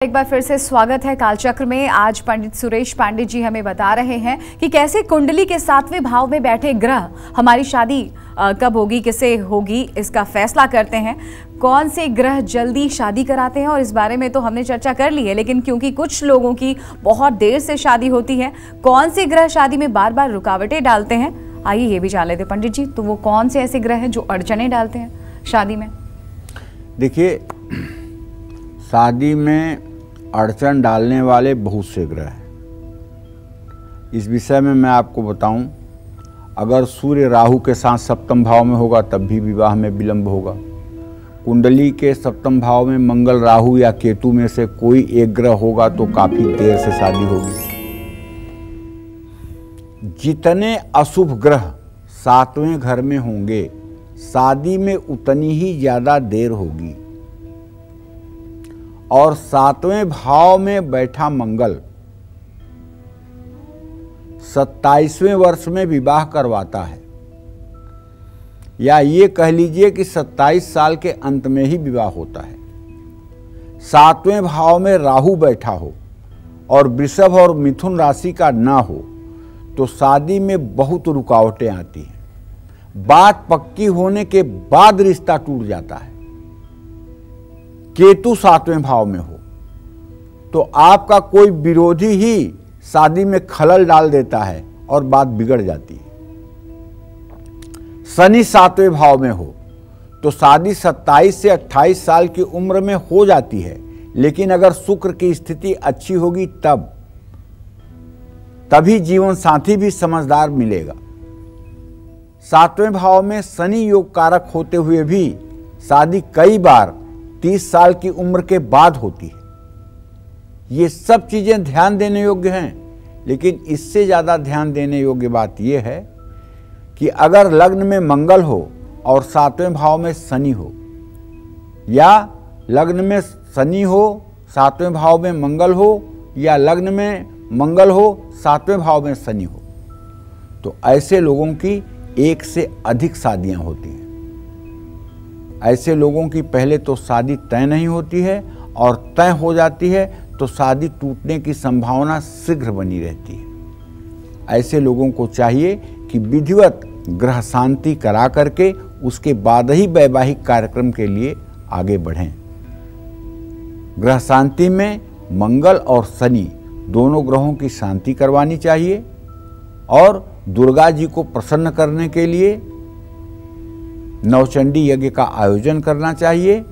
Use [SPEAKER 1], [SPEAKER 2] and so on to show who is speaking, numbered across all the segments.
[SPEAKER 1] एक बार फिर से स्वागत है कालचक्र में। आज पंडित सुरेश पांडे जी हमें बता रहे हैं कि कैसे कुंडली के 7वें भाव में बैठे ग्रह हमारी शादी कब होगी, किसे होगी, इसका फैसला करते हैं। कौन से ग्रह जल्दी शादी कराते हैं, और इस बारे में तो हमने चर्चा कर ली है, लेकिन क्योंकि कुछ लोगों की बहुत देर से शादी होती है, कौन से ग्रह शादी में बार बार रुकावटें डालते हैं, आइए ये भी जान लेते पंडित जी। तो वो कौन से ऐसे ग्रह हैं जो अड़चने डालते हैं शादी में?
[SPEAKER 2] देखिए, शादी में अड़चन डालने वाले बहुत से ग्रह हैं। इस विषय में मैं आपको बताऊं, अगर सूर्य राहु के साथ सप्तम भाव में होगा तब भी विवाह में विलंब होगा। कुंडली के सप्तम भाव में मंगल, राहु या केतु में से कोई एक ग्रह होगा तो काफी देर से शादी होगी। जितने अशुभ ग्रह 7वें घर में होंगे, शादी में उतनी ही ज्यादा देर होगी। और 7वें भाव में बैठा मंगल 27वें वर्ष में विवाह करवाता है, या ये कह लीजिए कि 27 साल के अंत में ही विवाह होता है। 7वें भाव में राहु बैठा हो और वृषभ और मिथुन राशि का ना हो तो शादी में बहुत रुकावटें आती हैं। बात पक्की होने के बाद रिश्ता टूट जाता है। केतु 7वें भाव में हो तो आपका कोई विरोधी ही शादी में खलल डाल देता है और बात बिगड़ जाती है। शनि 7वें भाव में हो तो शादी 27 से 28 साल की उम्र में हो जाती है, लेकिन अगर शुक्र की स्थिति अच्छी होगी तभी जीवन साथी भी समझदार मिलेगा। 7वें भाव में शनि योग कारक होते हुए भी शादी कई बार 30 साल की उम्र के बाद होती है। ये सब चीजें ध्यान देने योग्य हैं, लेकिन इससे ज्यादा ध्यान देने योग्य बात यह है कि अगर लग्न में मंगल हो और 7वें भाव में शनि हो, या लग्न में शनि हो 7वें भाव में मंगल हो, या लग्न में मंगल हो 7वें भाव में शनि हो, तो ऐसे लोगों की एक से अधिक शादियां होती हैं। ऐसे लोगों की पहले तो शादी तय नहीं होती है, और तय हो जाती है तो शादी टूटने की संभावना शीघ्र बनी रहती है। ऐसे लोगों को चाहिए कि विधिवत ग्रह शांति करा करके उसके बाद ही वैवाहिक कार्यक्रम के लिए आगे बढ़ें। ग्रह शांति में मंगल और शनि दोनों ग्रहों की शांति करवानी चाहिए, और दुर्गा जी को प्रसन्न करने के लिए नवचंडी यज्ञ का आयोजन करना चाहिए।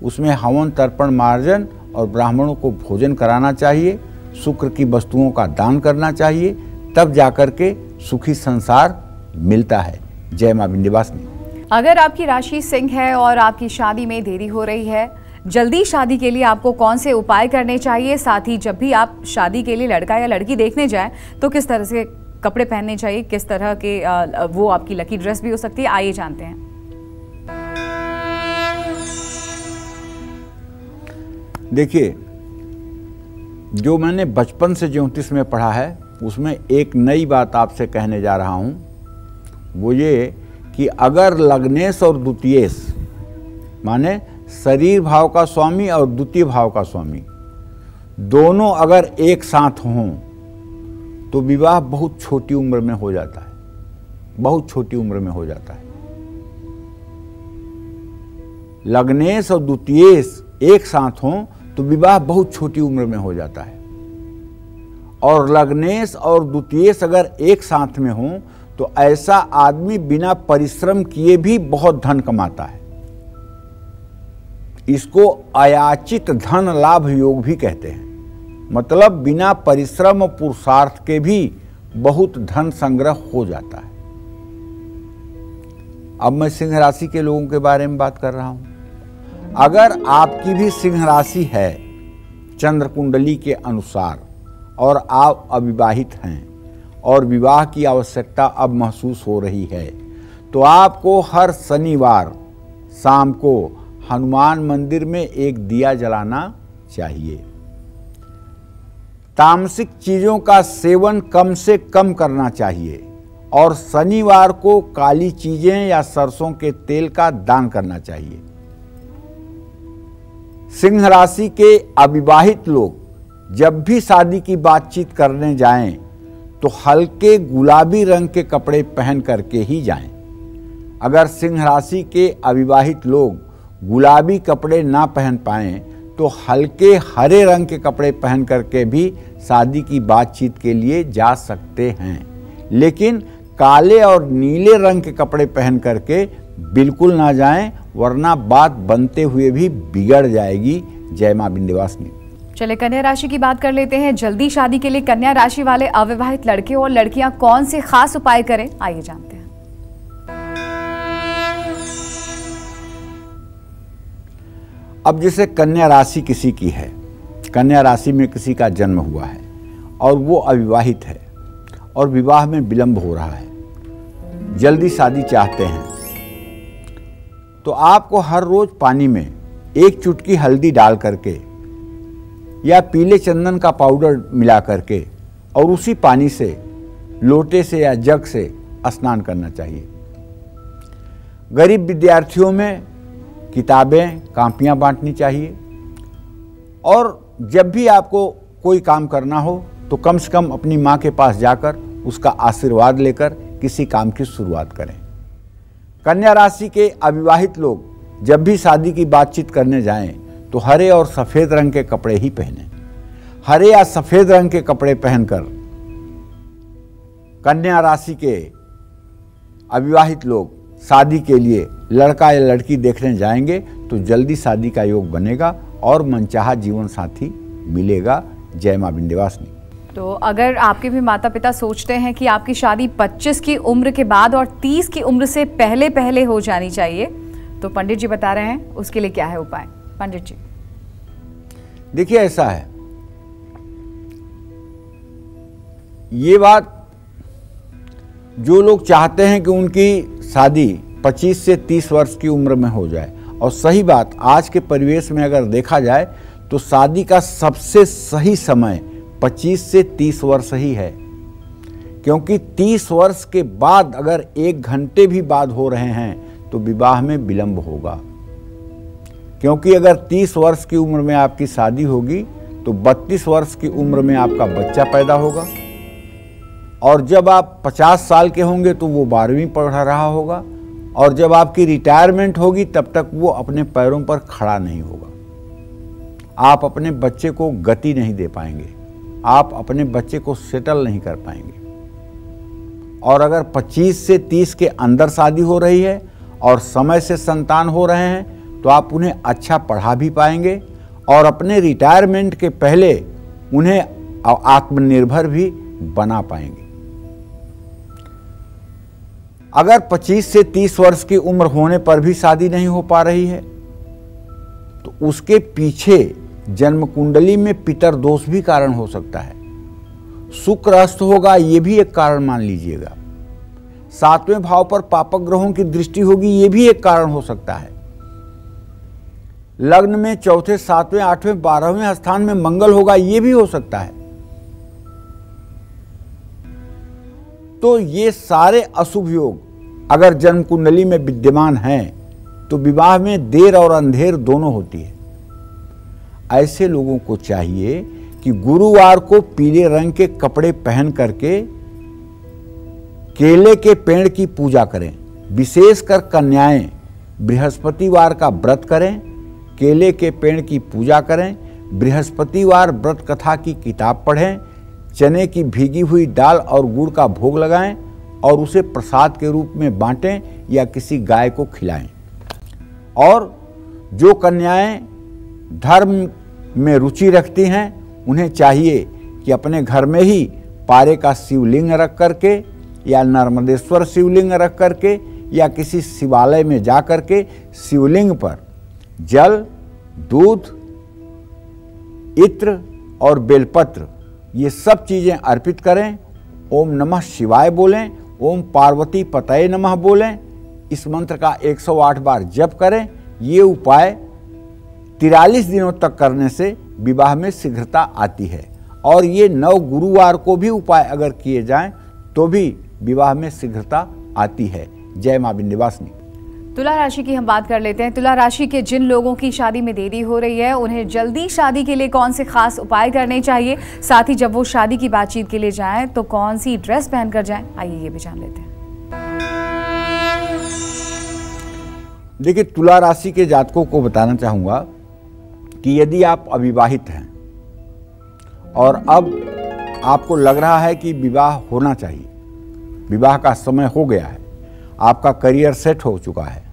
[SPEAKER 2] उसमें हवन, तर्पण, मार्जन और ब्राह्मणों को भोजन कराना चाहिए। शुक्र की वस्तुओं का दान करना चाहिए, तब जाकर के सुखी संसार मिलता है। जय मां विंध्यवासिनी।
[SPEAKER 1] अगर आपकी राशि सिंह है और आपकी शादी में देरी हो रही है, जल्दी शादी के लिए आपको कौन से उपाय करने चाहिए? साथ ही जब भी आप शादी के लिए लड़का या लड़की देखने जाएं तो किस तरह से कपड़े पहनने चाहिए, किस तरह के वो आपकी लकी ड्रेस भी हो सकती है, आइए जानते हैं।
[SPEAKER 2] देखिए, जो मैंने बचपन से ज्योतिष में पढ़ा है उसमें एक नई बात आपसे कहने जा रहा हूं। वो ये कि अगर लग्नेश और द्वितीयेश, माने शरीर भाव का स्वामी और द्वितीय भाव का स्वामी, दोनों अगर एक साथ हों तो विवाह बहुत छोटी उम्र में हो जाता है। बहुत छोटी उम्र में हो जाता है। लग्नेश और द्वितीयेश एक साथ हों तो विवाह बहुत छोटी उम्र में हो जाता है। और लग्नेश और द्वितीयेश अगर एक साथ में हों तो ऐसा आदमी बिना परिश्रम किए भी बहुत धन कमाता है। इसको अयाचित धन लाभ योग भी कहते हैं। मतलब बिना परिश्रम और पुरुषार्थ के भी बहुत धन संग्रह हो जाता है। अब मैं सिंह राशि के लोगों के बारे में बात कर रहा हूं। अगर आपकी भी सिंह राशि है चंद्र कुंडली के अनुसार, और आप अविवाहित हैं और विवाह की आवश्यकता अब महसूस हो रही है, तो आपको हर शनिवार शाम को हनुमान मंदिर में एक दिया जलाना चाहिए। तामसिक चीजों का सेवन कम से कम करना चाहिए, और शनिवार को काली चीजें या सरसों के तेल का दान करना चाहिए। सिंह राशि के अविवाहित लोग जब भी शादी की बातचीत करने जाएं तो हल्के गुलाबी रंग के कपड़े पहन करके ही जाएं। अगर सिंह राशि के अविवाहित लोग गुलाबी कपड़े ना पहन पाएं तो हल्के हरे रंग के कपड़े पहन करके भी शादी की बातचीत के लिए जा सकते हैं, लेकिन काले और नीले रंग के कपड़े पहन करके बिल्कुल ना जाएं, वरना बात बनते हुए भी बिगड़ जाएगी। जय मां विंध्यवासिनी।
[SPEAKER 1] चले कन्या राशि की बात कर लेते हैं। जल्दी शादी के लिए कन्या राशि वाले अविवाहित लड़के और लड़कियां कौन से खास उपाय करें, आइए जानते हैं।
[SPEAKER 2] अब जैसे कन्या राशि किसी की है, कन्या राशि में किसी का जन्म हुआ है और वो अविवाहित है और विवाह में विलंब हो रहा है, जल्दी शादी चाहते हैं, तो आपको हर रोज पानी में 1 चुटकी हल्दी डाल करके या पीले चंदन का पाउडर मिला करके और उसी पानी से लोटे से या जग से स्नान करना चाहिए। गरीब विद्यार्थियों में किताबें कापियां बांटनी चाहिए और जब भी आपको कोई काम करना हो तो कम से कम अपनी मां के पास जाकर उसका आशीर्वाद लेकर किसी काम की शुरुआत करें। कन्या राशि के अविवाहित लोग जब भी शादी की बातचीत करने जाएं तो हरे और सफेद रंग के कपड़े ही पहनें। हरे या सफेद रंग के कपड़े पहनकर कन्या राशि के अविवाहित लोग शादी के लिए लड़का या लड़की देखने जाएंगे तो जल्दी शादी का योग बनेगा और मनचाहा जीवन साथी मिलेगा। जय मां विंध्यवासिनी।
[SPEAKER 1] तो अगर आपके भी माता पिता सोचते हैं कि आपकी शादी 25 की उम्र के बाद और 30 की उम्र से पहले पहले हो जानी चाहिए, तो पंडित जी बता रहे हैं उसके लिए क्या है उपाय। पंडित जी
[SPEAKER 2] देखिए, ऐसा है, ये बात जो लोग चाहते हैं कि उनकी शादी 25 से 30 वर्ष की उम्र में हो जाए, और सही बात आज के परिवेश में अगर देखा जाए तो शादी का सबसे सही समय 25 से 30 वर्ष ही है, क्योंकि 30 वर्ष के बाद अगर 1 घंटे भी बाद हो रहे हैं तो विवाह में विलंब होगा। क्योंकि अगर 30 वर्ष की उम्र में आपकी शादी होगी तो 32 वर्ष की उम्र में आपका बच्चा पैदा होगा, और जब आप 50 साल के होंगे तो वो 12वीं पढ़ रहा होगा, और जब आपकी रिटायरमेंट होगी तब तक वो अपने पैरों पर खड़ा नहीं होगा। आप अपने बच्चे को गति नहीं दे पाएंगे, आप अपने बच्चे को सेटल नहीं कर पाएंगे। और अगर 25 से 30 के अंदर शादी हो रही है और समय से संतान हो रहे हैं तो आप उन्हें अच्छा पढ़ा भी पाएंगे और अपने रिटायरमेंट के पहले उन्हें आत्मनिर्भर भी बना पाएंगे। अगर 25 से 30 वर्ष की उम्र होने पर भी शादी नहीं हो पा रही है तो उसके पीछे जन्म कुंडली में पितर दोष भी कारण हो सकता है। शुक्र अस्त होगा, ये भी एक कारण मान लीजिएगा। 7वें भाव पर पापक ग्रहों की दृष्टि होगी, ये भी एक कारण हो सकता है। लग्न में 4थे, 7वें, 8वें, 12वें स्थान में मंगल होगा, ये भी हो सकता है। तो ये सारे अशुभ योग अगर जन्म कुंडली में विद्यमान हैं तो विवाह में देर और अंधेर दोनों होती है। ऐसे लोगों को चाहिए कि गुरुवार को पीले रंग के कपड़े पहन करके केले के पेड़ की पूजा करें। विशेषकर कन्याएं बृहस्पतिवार का व्रत करें, केले के पेड़ की पूजा करें, बृहस्पतिवार व्रत कथा की किताब पढ़ें, चने की भीगी हुई दाल और गुड़ का भोग लगाएं और उसे प्रसाद के रूप में बांटें या किसी गाय को खिलाएं। और जो कन्याएं धर्म में रुचि रखती हैं उन्हें चाहिए कि अपने घर में ही पारे का शिवलिंग रख करके या नर्मदेश्वर शिवलिंग रख करके या किसी शिवालय में जा करके शिवलिंग पर जल, दूध, इत्र और बेलपत्र ये सब चीज़ें अर्पित करें। ओम नमः शिवाय बोलें, ओम पार्वती पतये नमः बोलें, इस मंत्र का 108 बार जप करें। ये उपाय 43 दिनों तक करने से विवाह में शीघ्रता आती है, और ये 9 गुरुवार को भी उपाय अगर किए जाएं तो भी विवाह में शीघ्रता आती है। जय मां विंध्यवासिनी।
[SPEAKER 1] तुला राशि की हम बात कर लेते हैं। तुला राशि के जिन लोगों की शादी में देरी हो रही है, उन्हें जल्दी शादी के लिए कौन से खास उपाय करने चाहिए, साथ ही जब वो शादी की बातचीत के लिए जाएं तो कौन सी ड्रेस पहनकर जाएं, आइए ये भी जान लेते हैं।
[SPEAKER 2] देखिए, तुला राशि के जातकों को बताना चाहूंगा कि यदि आप अविवाहित हैं और अब आपको लग रहा है कि विवाह होना चाहिए, विवाह का समय हो गया है, आपका करियर सेट हो चुका है,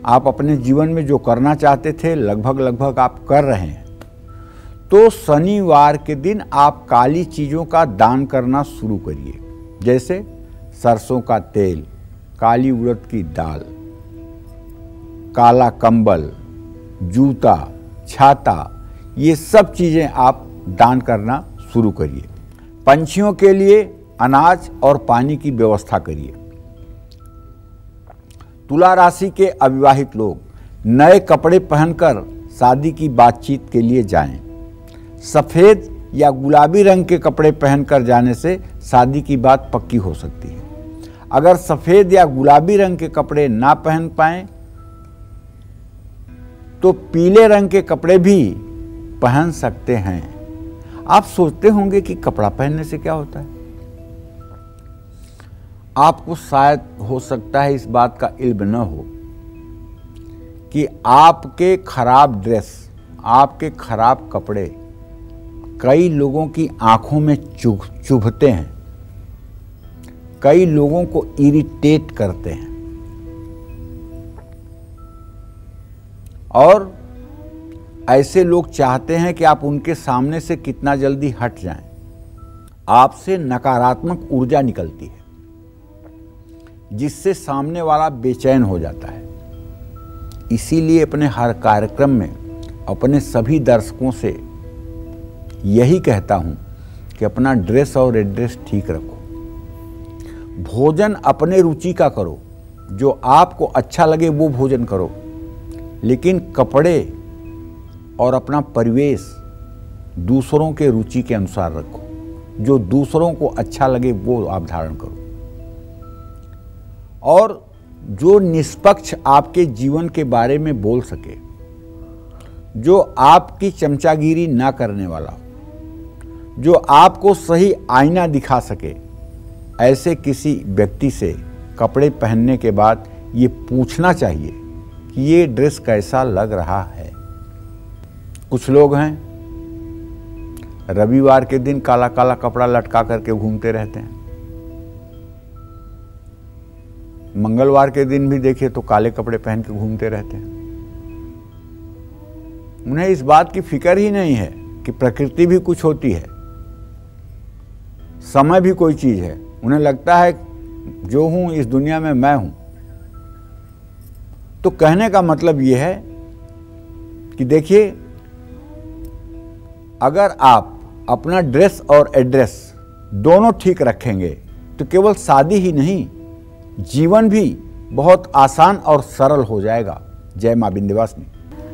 [SPEAKER 2] आप अपने जीवन में जो करना चाहते थे लगभग आप कर रहे हैं, तो शनिवार के दिन आप काली चीज़ों का दान करना शुरू करिए। जैसे सरसों का तेल, काली उड़द की दाल, काला कंबल, जूता, छाता, ये सब चीज़ें आप दान करना शुरू करिए। पंछियों के लिए अनाज और पानी की व्यवस्था करिए। तुला राशि के अविवाहित लोग नए कपड़े पहनकर शादी की बातचीत के लिए जाएं। सफ़ेद या गुलाबी रंग के कपड़े पहनकर जाने से शादी की बात पक्की हो सकती है। अगर सफ़ेद या गुलाबी रंग के कपड़े ना पहन पाएं तो पीले रंग के कपड़े भी पहन सकते हैं। आप सोचते होंगे कि कपड़ा पहनने से क्या होता है। आपको शायद हो सकता है इस बात का इल्म न हो कि आपके खराब ड्रेस, आपके खराब कपड़े कई लोगों की आंखों में चुभते हैं, कई लोगों को इरिटेट करते हैं और ऐसे लोग चाहते हैं कि आप उनके सामने से कितना जल्दी हट जाएं। आपसे नकारात्मक ऊर्जा निकलती है जिससे सामने वाला बेचैन हो जाता है। इसीलिए अपने हर कार्यक्रम में अपने सभी दर्शकों से यही कहता हूं कि अपना ड्रेस और एड्रेस ठीक रखो। भोजन अपने रुचि का करो, जो आपको अच्छा लगे वो भोजन करो, लेकिन कपड़े और अपना परिवेश दूसरों के रुचि के अनुसार रखो। जो दूसरों को अच्छा लगे वो आप धारण करो और जो निष्पक्ष आपके जीवन के बारे में बोल सके, जो आपकी चमचागिरी ना करने वाला हो, जो आपको सही आईना दिखा सके, ऐसे किसी व्यक्ति से कपड़े पहनने के बाद ये पूछना चाहिए कि ये ड्रेस कैसा लग रहा है। कुछ लोग हैं रविवार के दिन काला काला कपड़ा लटका करके घूमते रहते हैं, मंगलवार के दिन भी देखिए तो काले कपड़े पहन के घूमते रहते हैं। उन्हें इस बात की फिक्र ही नहीं है कि प्रकृति भी कुछ होती है, समय भी कोई चीज है। उन्हें लगता है जो हूं इस दुनिया में मैं हूं। तो कहने का मतलब यह है कि देखिए, अगर आप अपना ड्रेस और एड्रेस दोनों ठीक रखेंगे तो केवल शादी ही नहीं, जीवन भी बहुत आसान और सरल हो जाएगा। जय मां विंध्यवासिनी।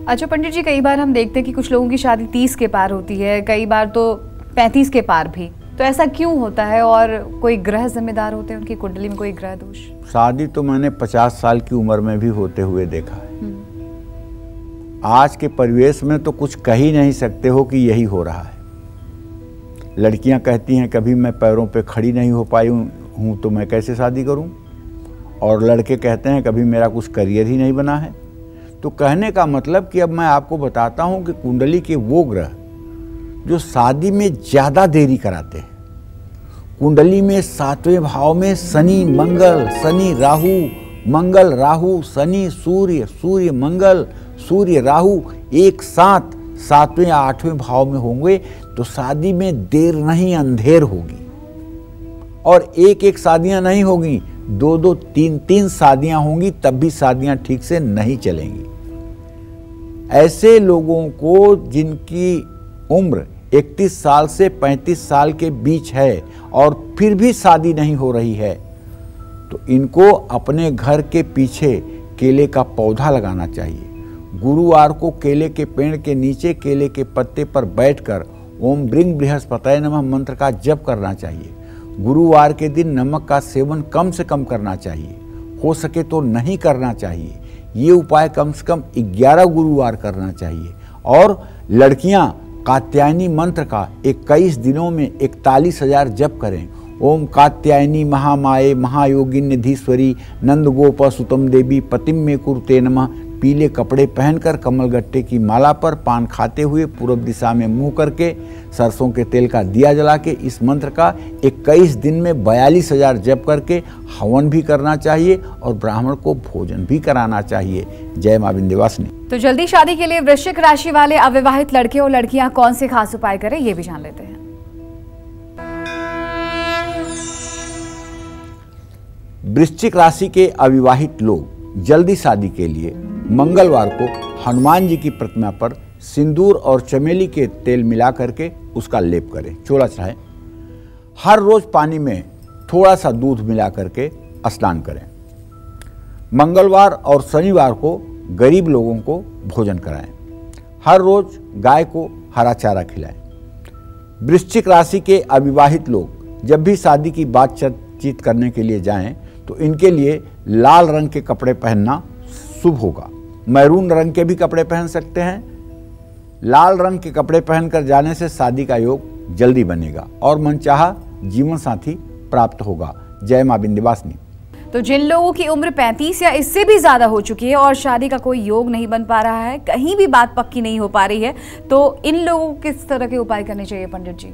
[SPEAKER 1] अच्छा पंडित जी, कई बार हम देखते हैं कि कुछ लोगों की शादी 30 के पार होती है, कई बार तो 35 के पार भी। तो ऐसा क्यों होता है और कोई ग्रह जिम्मेदार होते हैं, उनकी कुंडली में कोई ग्रह दोष? शादी
[SPEAKER 2] तो मैंने 50 साल की उम्र में भी होते हुए देखा है। आज के परिवेश में तो कुछ कह ही नहीं सकते हो कि यही हो रहा है। लड़कियां कहती हैं कभी मैं पैरों पे खड़ी नहीं हो पाई हूं तो मैं कैसे शादी करूं, और लड़के कहते हैं कभी मेरा कुछ करियर ही नहीं बना है। तो कहने का मतलब कि अब मैं आपको बताता हूं कि कुंडली के वो ग्रह जो शादी में ज़्यादा देरी कराते हैं। कुंडली में 7वें भाव में शनि मंगल, शनि राहु, मंगल राहु, शनि सूर्य, सूर्य मंगल, सूर्य राहु एक साथ 7वें या 8वें भाव में होंगे तो शादी में देर नहीं अंधेर होगी। और एक एक शादियां नहीं होगी, 2-2, 3-3 शादियां होंगी, तब भी शादियां ठीक से नहीं चलेंगी। ऐसे लोगों को जिनकी उम्र 31 साल से 35 साल के बीच है और फिर भी शादी नहीं हो रही है, तो इनको अपने घर के पीछे केले का पौधा लगाना चाहिए। गुरुवार को केले के पेड़ के नीचे केले के पत्ते पर बैठकर ओम ब्रिंग बृहस्पतये नमः मंत्र का जप करना चाहिए। गुरुवार के दिन नमक का सेवन कम से कम करना चाहिए। हो सके तो नहीं करना चाहिए। ये उपाय कम से कम 11 गुरुवार करना चाहिए। और लड़कियां कात्यायनी मंत्र का 21 दिनों में 41,000 जप करें। ओम कात्यायनी महामाये महायोगिन्यधीश्वरी नंद गोप सुतम देवी पतिम में कुरुते नमः। पीले कपड़े पहनकर कमलगट्टे की माला पर पान खाते हुए पूर्व दिशा में मुंह करके सरसों के तेल का दिया जला के इस मंत्र का 21 दिन में 42,000 जप करके हवन भी करना चाहिए और ब्राह्मण को भोजन भी कराना चाहिए। जय मां विंध्यवासिनी।
[SPEAKER 1] तो जल्दी शादी के लिए वृश्चिक राशि वाले अविवाहित लड़के और लड़कियां कौन से खास उपाय करें, ये भी जान लेते हैं।
[SPEAKER 2] वृश्चिक राशि के अविवाहित लोग जल्दी शादी के लिए मंगलवार को हनुमान जी की प्रतिमा पर सिंदूर और चमेली के तेल मिला करके उसका लेप करें, चोला चढ़ाएं। हर रोज पानी में थोड़ा सा दूध मिला करके स्नान करें। मंगलवार और शनिवार को गरीब लोगों को भोजन कराएं। हर रोज गाय को हरा चारा खिलाएं। वृश्चिक राशि के अविवाहित लोग जब भी शादी की बातचीत करने के लिए जाएं तो इनके लिए लाल रंग के कपड़े पहनना शुभ होगा। मैरून रंग के भी कपड़े पहन सकते हैं। लाल रंग के कपड़े पहनकर जाने से शादी का योग जल्दी बनेगा और मनचाहा जीवन साथी प्राप्त होगा। जय मां विंध्यवासिनी।
[SPEAKER 1] तो जिन लोगों की उम्र 35 या इससे भी ज्यादा हो चुकी है और शादी का कोई योग नहीं बन पा रहा है, कहीं भी बात पक्की नहीं हो पा रही है, तो इन लोगों को किस तरह के उपाय करने चाहिए पंडित जी?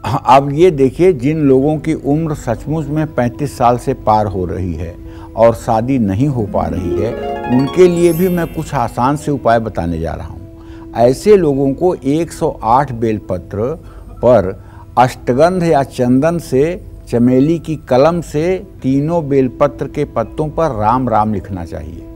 [SPEAKER 2] अब ये देखिए, जिन लोगों की उम्र सचमुच में 35 साल से पार हो रही है और शादी नहीं हो पा रही है, उनके लिए भी मैं कुछ आसान से उपाय बताने जा रहा हूँ। ऐसे लोगों को 108 बेलपत्र पर अष्टगंध या चंदन से चमेली की कलम से तीनों बेलपत्र के पत्तों पर राम राम लिखना चाहिए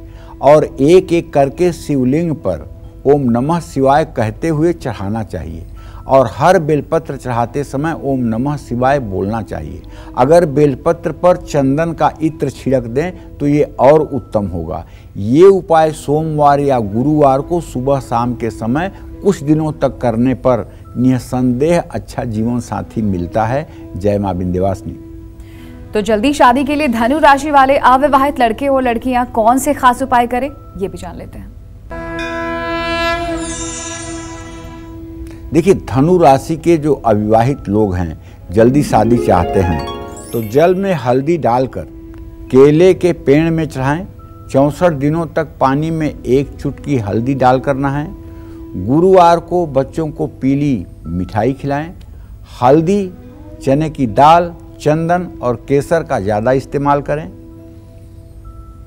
[SPEAKER 2] और एक एक करके शिवलिंग पर ओम नमः शिवाय कहते हुए चढ़ाना चाहिए और हर बेलपत्र चढ़ाते समय ओम नमः शिवाय बोलना चाहिए। अगर बेलपत्र पर चंदन का इत्र छिड़क दें तो ये और उत्तम होगा। ये उपाय सोमवार या गुरुवार को सुबह शाम के समय कुछ दिनों तक करने पर निसंदेह अच्छा जीवन साथी मिलता है। जय मां विंध्यवासिनी।
[SPEAKER 1] तो जल्दी शादी के लिए धनु राशि वाले अविवाहित लड़के और लड़कियां कौन से खास उपाय करें, ये भी जान लेते हैं।
[SPEAKER 2] देखिए, धनु राशि के जो अविवाहित लोग हैं, जल्दी शादी चाहते हैं तो जल में हल्दी डालकर केले के पेड़ में चढ़ाएं। 64 दिनों तक पानी में 1 चुटकी हल्दी डालकर नहाएं। गुरुवार को बच्चों को पीली मिठाई खिलाएं। हल्दी, चने की दाल, चंदन और केसर का ज़्यादा इस्तेमाल करें।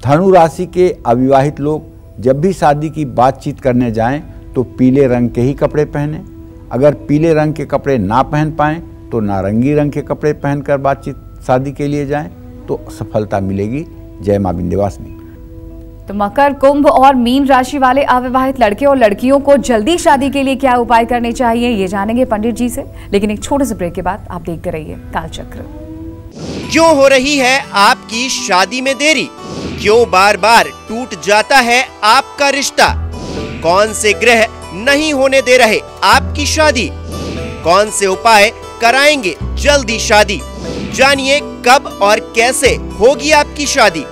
[SPEAKER 2] धनु राशि के अविवाहित लोग जब भी शादी की बातचीत करने जाएं तो पीले रंग के ही कपड़े पहनें। अगर पीले रंग के कपड़े ना पहन पाएं तो नारंगी रंग के कपड़े पहनकर बातचीत शादी के लिए जाएं तो सफलता मिलेगी। जय मां विंध्यवासिनी।
[SPEAKER 1] तो मकर, कुंभ और मीन राशि वाले अविवाहित लड़के और लड़कियों को जल्दी शादी के लिए क्या उपाय करने चाहिए, ये जानेंगे पंडित जी से, लेकिन एक छोटे से ब्रेक के बाद आप देखते रहिए कालचक्र।
[SPEAKER 3] क्यों हो रही है आपकी शादी में देरी? क्यों बार बार टूट जाता है आपका रिश्ता? कौन से ग्रह नहीं होने दे रहे आपकी शादी? कौन से उपाय कराएंगे जल्दी शादी? जानिए कब और कैसे होगी आपकी शादी।